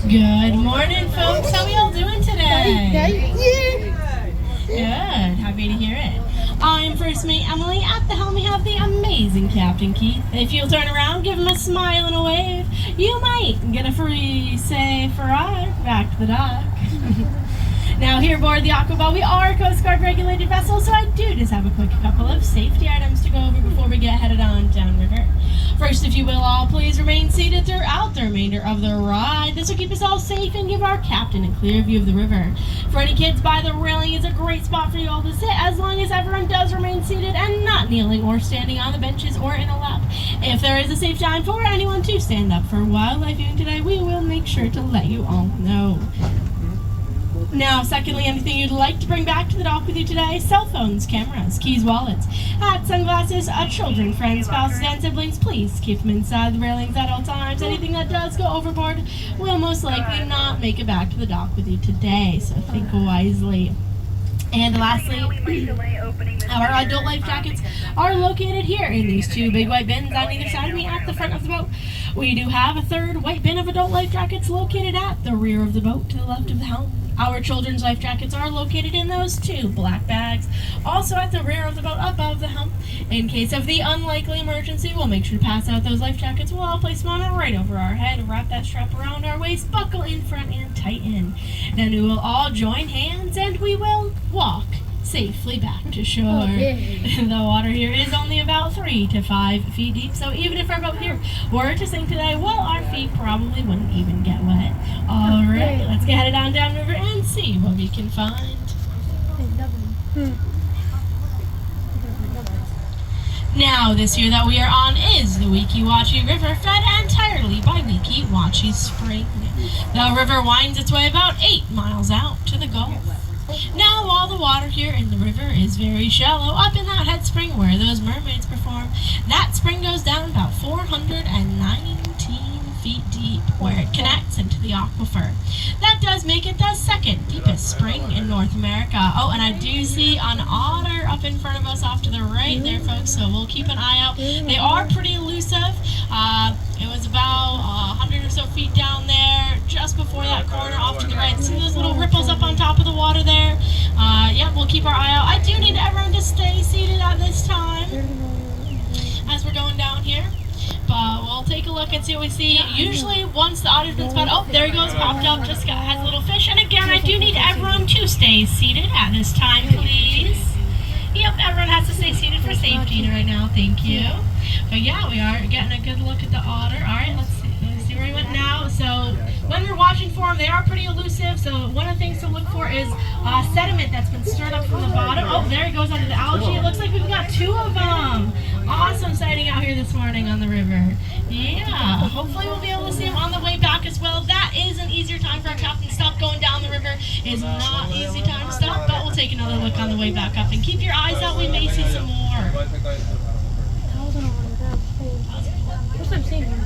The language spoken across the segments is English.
Good morning, folks. How are y'all doing today? Good. Happy to hear it. I'm First Mate Emily. At the helm we have the amazing Captain Keith. If you'll turn around, give him a smile and a wave, you might get a free safe ride back to the dock. Now here aboard the Aquaball, we are a Coast Guard regulated vessel, so I do just have a quick couple of safety items to go over before we get headed on downriver. First, if you will all please remain seated throughout the remainder of the ride. This will keep us all safe and give our captain a clear view of the river. For any kids by the railing, it's a great spot for you all to sit, as long as everyone does remain seated and not kneeling or standing on the benches or in a lap. If there is a safe time for anyone to stand up for wildlife viewing today, we will make sure to let you all know. Now, secondly, anything you'd like to bring back to the dock with you today: cell phones, cameras, keys, wallets, hats, sunglasses, children, friends, spouses, and siblings, please keep them inside the railings at all times. Anything that does go overboard will most likely not make it back to the dock with you today, so think wisely. And lastly, our adult life jackets are located here in these two big white bins on either side of me at the front of the boat. We do have a third white bin of adult life jackets located at the rear of the boat to the left of the helm. Our children's life jackets are located in those two black bags, also at the rear of the boat above the helm. In case of the unlikely emergency, we'll make sure to pass out those life jackets. We'll all place them on right over our head, wrap that strap around our waist, buckle in front, and tighten. Then we will all join hands and we will walk safely back to shore. The water here is only about 3 to 5 feet deep, so even if our boat here were to sink today, well, our feet probably wouldn't even get wet. Alright, let's get headed on downriver and see what we can find. Now, this year that we are on is the Weeki Wachee River, fed entirely by Weeki Wachee Spring. The river winds its way about 8 miles out to the Gulf. Now, while the water here in the river is very shallow, up in that head spring where those mermaids perform, that spring goes down about 419 feet deep, where it connects into the aquifer. That does make it the second deepest spring in North America. Oh, and I do see an otter up in front of us off to the right there, folks, so we'll keep an eye out. They are pretty elusive. It was about 100 or so feet down there, just before that corner off to the right. See those little ripples up on top of the water there? Yeah, we'll keep our eye out. I do need everyone to stay seated at this time as we're going down here. But we'll take a look and see what we see. Usually, once the otter's been spotted, oh, there he goes, popped up, just has a little fish. And again, I do need everyone to stay seated at this time, please. Yep, everyone has to stay seated for safety right now. Thank you. But yeah, we are getting a good look at the otter. All right, let's see where he went now. So when we're watching for them, they are pretty elusive. So one of the things to look for is sediment that's been stirred up from the bottom. Oh, there he goes under the algae. It looks like we've got 2 of them. Awesome sighting out here this morning on the river. Yeah, hopefully we'll be able to see them on the way back as well. That is an easier time for our captain to stop. Going down the river is not easy time to stop, but we'll take another look on the way back up. And keep your eyes out, we may see some more. First time seeing him.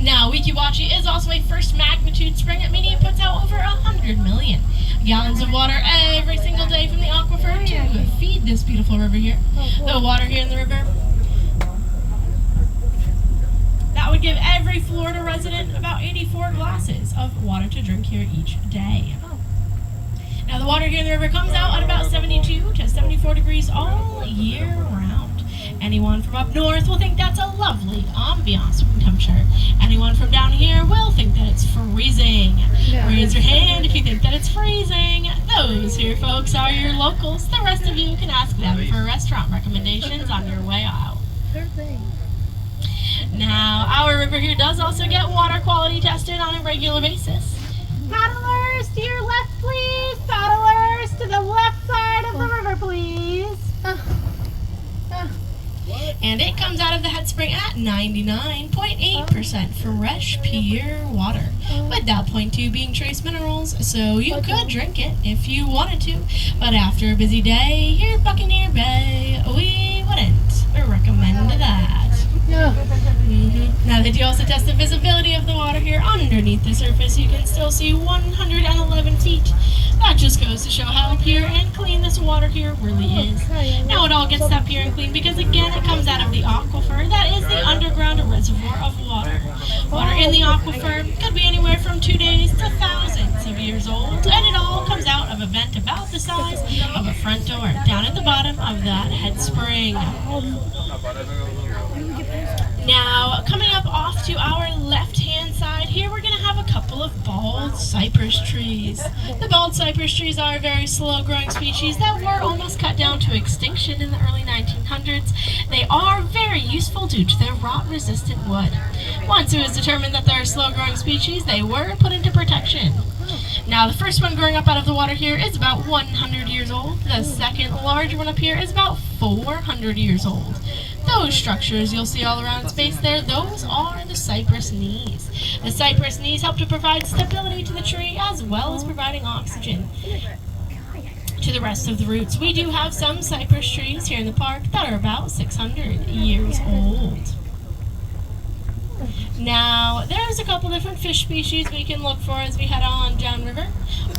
Now, Weeki Wachee is also a first magnitude spring, meaning it puts out over 100 million gallons of water every single day from the aquifer to feed this beautiful river here. The water here in the river, that would give every Florida resident about 84 glasses of water to drink here each day. Now, the water here in the river comes out at about 72 to 74 degrees all year round. Anyone from up north will think that's a lovely ambiance temperature. Anyone from down here will think that it's freezing. Raise your hand if you think that it's freezing. Those here, folks, are your locals. The rest of you can ask them for restaurant recommendations on your way out. Now, our river here does also get water quality tested on a regular basis. Paddlers to your left, please. Paddlers to the left side of the river, please. And it comes out of the head spring at 99.8% fresh, pure water, with that 0.2 being trace minerals, so you could drink it if you wanted to, but after a busy day here at Buccaneer Bay, we wouldn't recommend that. They do also test the visibility of the water here. Underneath the surface, you can still see 111 feet. That just goes to show how pure and clean this water here really is. Now it all gets that pure and clean because again it comes out of the aquifer. That is the underground reservoir of water. Water in the aquifer could be anywhere from 2 days to thousands of years old, and it all comes out of a vent about the size of a front door down at the bottom of that head spring. Now, coming up off to our left-hand side here, we're going to have a couple of bald cypress trees. The bald cypress trees are a very slow-growing species that were almost cut down to extinction in the early 1900s. They are very useful due to their rot-resistant wood. Once it was determined that they're a slow-growing species, they were put into protection. Now, the first one growing up out of the water here is about 100 years old. The second large one up here is about 400 years old. Those structures you'll see all around its base there, those are the cypress knees. The cypress knees help to provide stability to the tree as well as providing oxygen to the rest of the roots. We do have some cypress trees here in the park that are about 600 years old. Now, there's a couple different fish species we can look for as we head on downriver.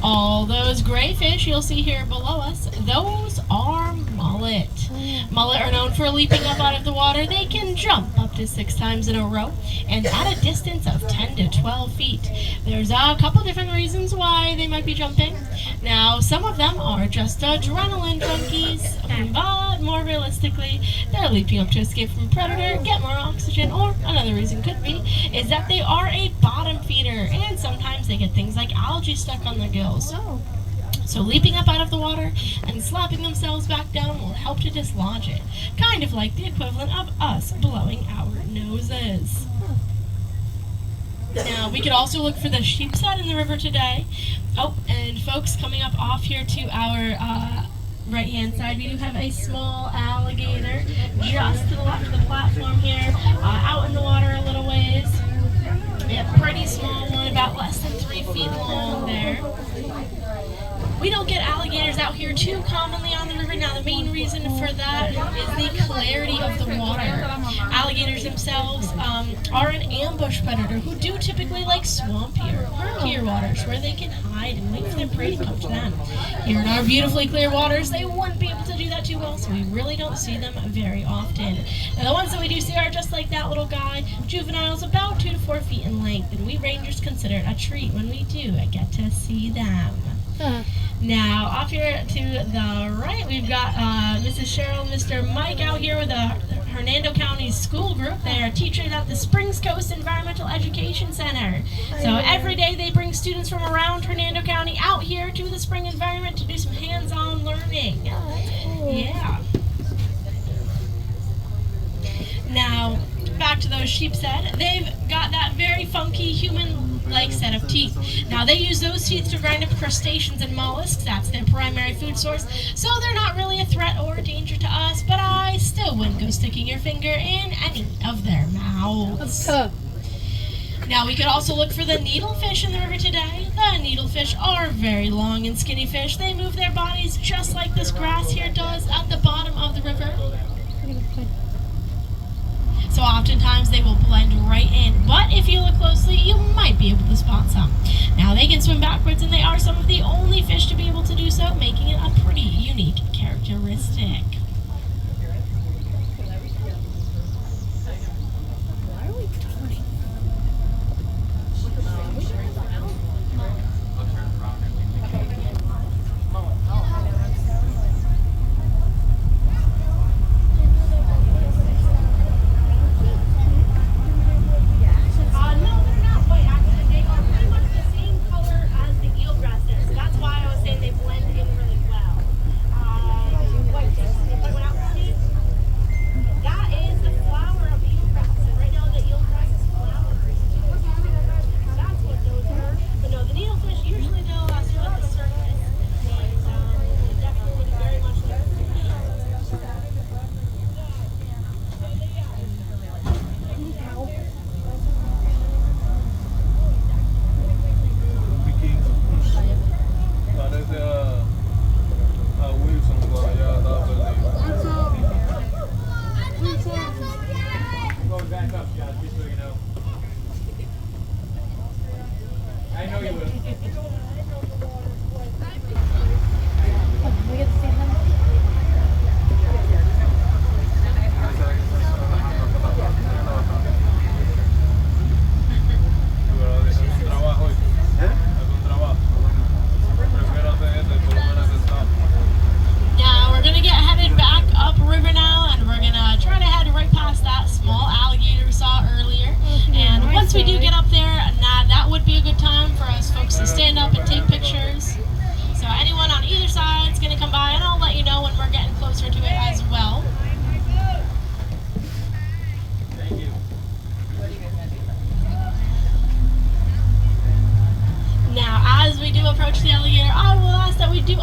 All those gray fish you'll see here below us, those are mullet. Mullet are known for leaping up out of the water. They can jump up to 6 times in a row and at a distance of 10 to 12 feet. There's a couple different reasons why they might be jumping. Now, some of them are just adrenaline junkies, but more realistically, they're leaping up to escape from a predator, get more oxygen, or another reason could be is that they are a bottom feeder, and sometimes they get things like algae stuck on their gills. So leaping up out of the water and slapping themselves back down will help to dislodge it, kind of like the equivalent of us blowing our noses. Now, we could also look for the sheepshead in the river today. Oh, and folks, coming up off here to our right-hand side, we do have a small alligator just to the left of the platform here, out in the water a little ways. A pretty small one, about less than 3 feet long there. We don't get alligators out here too commonly on the river. Now, the main reason for that is the clarity of the water. Alligators themselves are an ambush predator who do typically like swampier, murkier waters where they can hide and wait for their prey to come to them. Here in our beautifully clear waters, they wouldn't be able to do that too well, so we really don't see them very often. Now, the ones that we do see are just like that little guy, juveniles about 2 to 4 feet in length, and we rangers consider it a treat when we do get to see them. Now, off here to the right, we've got Mrs. Cheryl and Mr. Mike out here with the Hernando County School Group. They are teachers at the Springs Coast Environmental Education Center. So every day they bring students from around Hernando County out here to the spring environment to do some hands-on learning. Yeah. Now, back to those sheepshead. They've got that very funky human-like set of teeth. Now, they use those teeth to grind up crustaceans and mollusks. That's their primary food source. So they're not really a threat or a danger to us, but I still wouldn't go sticking your finger in any of their mouths. Now, we could also look for the needlefish in the river today. The needlefish are very long and skinny fish. They move their bodies just like this grass here does at the bottom of the river. So oftentimes they will blend right in, but if you look closely, you might be able to spot some. Now, they can swim backwards, and they are some of the only fish to be able to do so, making it a pretty unique characteristic.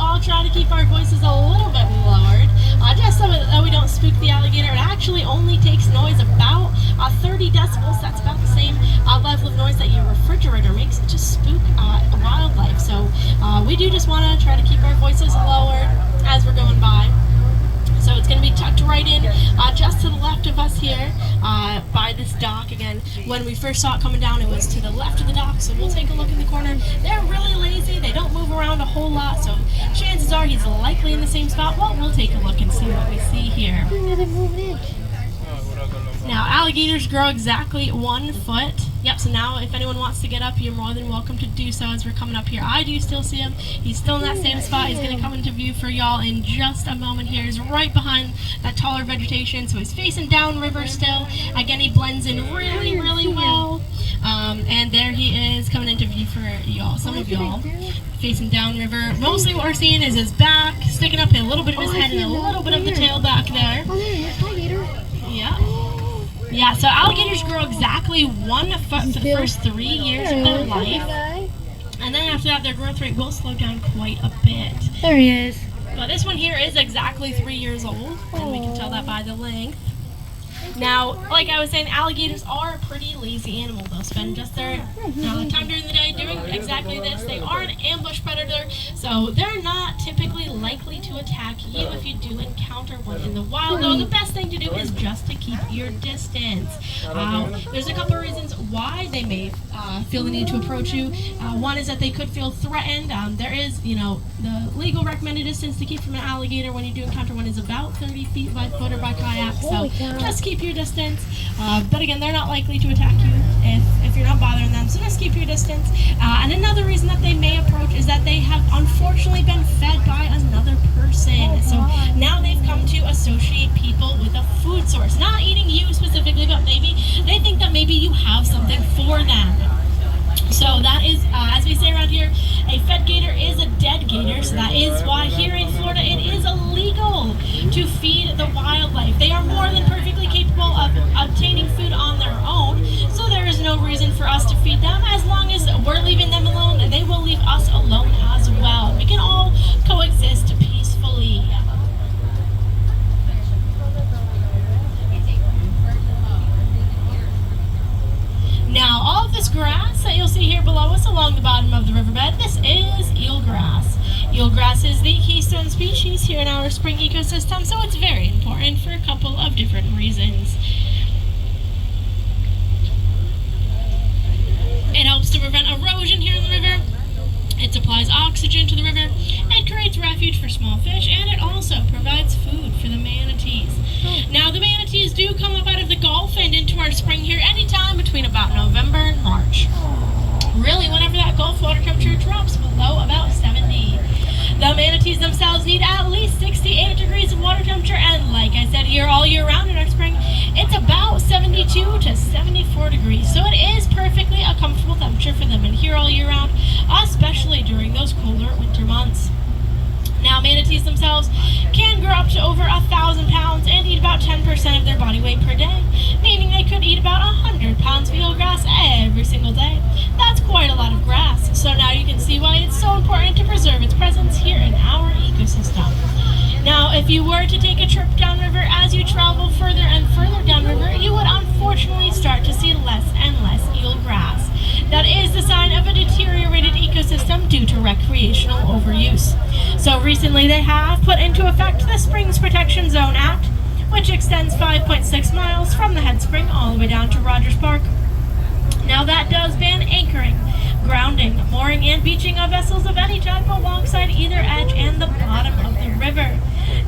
all try to keep our voices a little bit lowered, just so that we don't spook the alligator. It actually only takes noise about 30 decibels. That's about the same level of noise that your refrigerator makes to spook wildlife. So we do just want to try to keep our voices lowered as we're going by. So it's going to be tucked right in just to the left of us here by this dock. Again, when we first saw it coming down, it was to the left of the dock, so we'll take a look in the corner. They're really lazy. They don't move around a whole lot, so chances are he's likely in the same spot. Well, we'll take a look and see what we see here. Now, alligators grow exactly 1 foot. Yep, so now if anyone wants to get up, you're more than welcome to do so as we're coming up here. I do still see him. He's still in that same spot. He's going to come into view for y'all in just a moment here. He's right behind that taller vegetation, so he's facing downriver still. Again, he blends in really, really well. And there he is coming into view for y'all, some of y'all. Facing downriver. Mostly what we're seeing is his back, sticking up a little bit of his head and a little bit of the tail back there. Yeah. Yeah, so alligators grow exactly 1 foot for the first 3 years of their life. And then after that, their growth rate will slow down quite a bit. There he is. But this one here is exactly 3 years old, and we can tell that by the length. Now, like I was saying, alligators are a pretty lazy animal. They'll spend just their time during the day doing exactly this. They are an ambush predator, so they're not typically likely to attack you if you do encounter one in the wild. Though the best thing to do is just to keep your distance. There's a couple of reasons why they may feel the need to approach you. One is that they could feel threatened. There is, the legal recommended distance to keep from an alligator when you do encounter one is about 30 feet by foot or by kayak. So just keep your distance. But again, they're not likely to attack you if you're not bothering them. So just keep your distance. And another reason that they may approach is that they have unfortunately been fed by another person. So now they've come to associate people with a food source. Not eating you specifically, but maybe they think that maybe you have something for them. So that is, as we say around here, a fed gator is a dead gator. So that is why here in Florida it is illegal to feed the wildlife. They are more than perfectly capable of obtaining food on their own. So there is no reason for us to feed them. As long as we're leaving them alone, they will leave us alone as well. We can all coexist peacefully. Now, all of this grass that you'll see here below us along the bottom of the riverbed, this is eelgrass. Eelgrass is the keystone species here in our spring ecosystem, so it's very important for a couple of different reasons. It helps to prevent erosion here in the river. It supplies oxygen to the river. It creates refuge for small fish, and it also provides food for the manatees. Now, the manatees do come up out of the Gulf and into our spring here anytime between about November and March. Really, whenever that Gulf water temperature drops below about 70. The manatees themselves need at least 68 degrees of water temperature, and like I said here all year round in our spring, it's about 72 to 74 degrees. So it is perfectly a comfortable temperature for them in here all year round, especially during those colder winter months. Now, manatees themselves can grow up to over 1,000 pounds and eat about 10% of their body weight per day, meaning they could eat about 100 pounds of eelgrass every single day. That's quite a lot of grass, so now you can see why it's so important to preserve its presence here in our ecosystem. Now, if you were to take a trip downriver, as you travel further and further downriver, you would unfortunately start to see less and less eelgrass. That is the sign of a deteriorated ecosystem due to recreational overuse. So recently they have put into effect the Springs Protection Zone Act, which extends 5.6 miles from the head spring all the way down to Rogers Park. Now that does ban anchoring, grounding, mooring, and beaching of vessels of any type alongside either edge and the bottom of the river.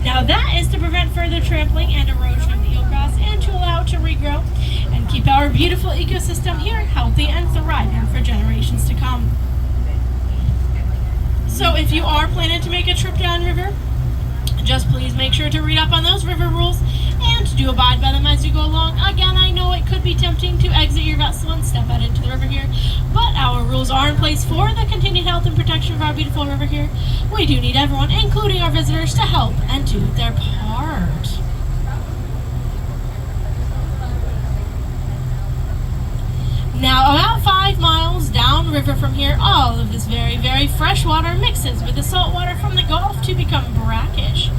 Now that is to prevent further trampling and erosion of the eelgrass and to allow it to regrow and keep our beautiful ecosystem here healthy and thriving for generations to come. So if you are planning to make a trip downriver, just please make sure to read up on those river rules and do abide by them as you go along. Again, I know it could be tempting to exit your vessel and step out into the river here, but our rules are in place for the continued health and protection of our beautiful river here. We do need everyone, including our visitors, to help and do their part. Now, about 5 miles down river from here, all of this very, very fresh water mixes with the salt water from the Gulf to become brackish.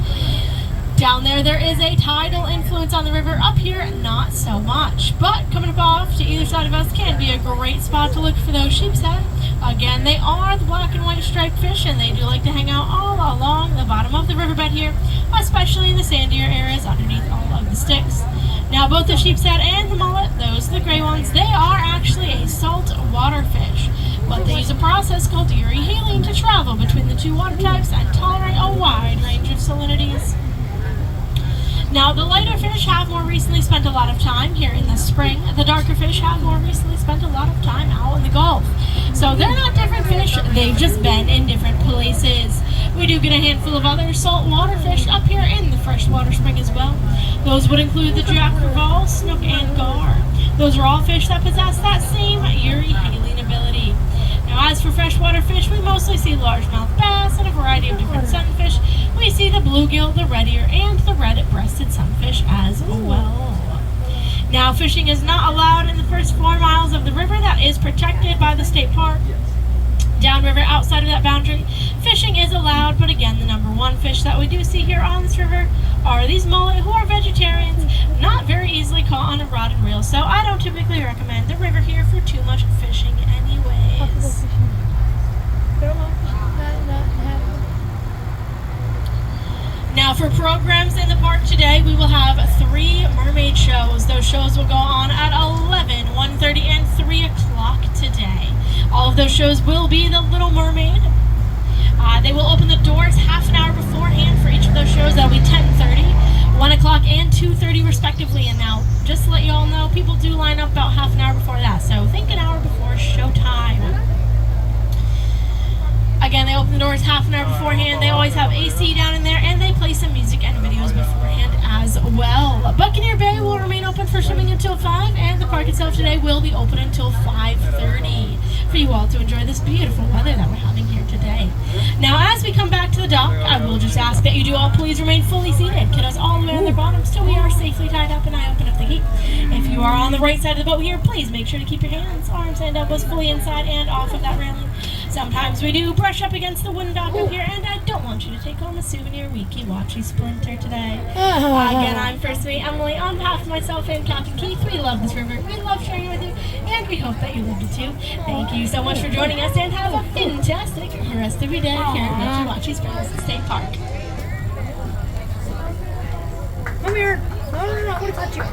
Down there is a tidal influence on the river. Up here, not so much. But coming up off to either side of us can be a great spot to look for those sheep's head. Again, they are the black and white striped fish, and they do like to hang out all along the bottom of the riverbed here, especially in the sandier areas underneath all of the sticks. Now, both the sheep's head and the mullet, those are the gray ones, they are actually a salt water fish. But they use a process called rehealing to travel between the two water types and tolerate a wide range of salinities. Now, the lighter fish have more recently spent a lot of time here in the spring. The darker fish have more recently spent a lot of time out in the Gulf. So they're not different fish, they've just been in different places. We do get a handful of other saltwater fish up here in the freshwater spring as well. Those would include the jack crevalle, snook, and gar. Those are all fish that possess that same rehealing ability. Now, as for freshwater fish, we mostly see largemouth bass and a variety of different sunfish. We see the bluegill, the red ear, and the red-breasted sunfish as well. Now, fishing is not allowed in the first 4 miles of the river that is protected by the state park. Downriver, outside of that boundary, fishing is allowed, but again, the number one fish that we do see here on this river are these mullet, who are vegetarians, not very easily caught on a rod and reel, so I don't typically recommend the river here for too much fishing anyways. Now, for programs in the park today, we will have 3 mermaid shows. Those shows will go on at 11, 1:30, and 3 o'clock today. All of those shows will be The Little Mermaid. They will open the doors half an hour beforehand for each of those shows. That will be 10:30, 1 o'clock, and 2:30 respectively. And now, just to let you all know, people do line up about half an hour before that, so think an hour before showtime. Again, they open the doors half an hour beforehand. They always have AC down in there, and they play some music and videos beforehand as well. Buccaneer Bay will remain open for swimming until 5, and the park itself today will be open until 5:30 for you all to enjoy this beautiful weather that we're having here today. Now, as we come back to the dock, I will just ask that you do all please remain fully seated. Kiddos all the way on their bottoms till we are safely tied up and I open up the gate. If you are on the right side of the boat here, please make sure to keep your hands, arms, and elbows fully inside and off of that railing. Sometimes we do brush up against the wooden dock up here, and I don't want you to take home a souvenir Weeki Wachee splinter today. Again, I'm First Mate Emily. On behalf of myself and Captain Keith, we love this river, we love sharing it with you, and we hope that you loved it too. Thank you so much for joining us, and have a fantastic rest of your day here at Wachee Springs State Park. Come here. No, I want to touch you.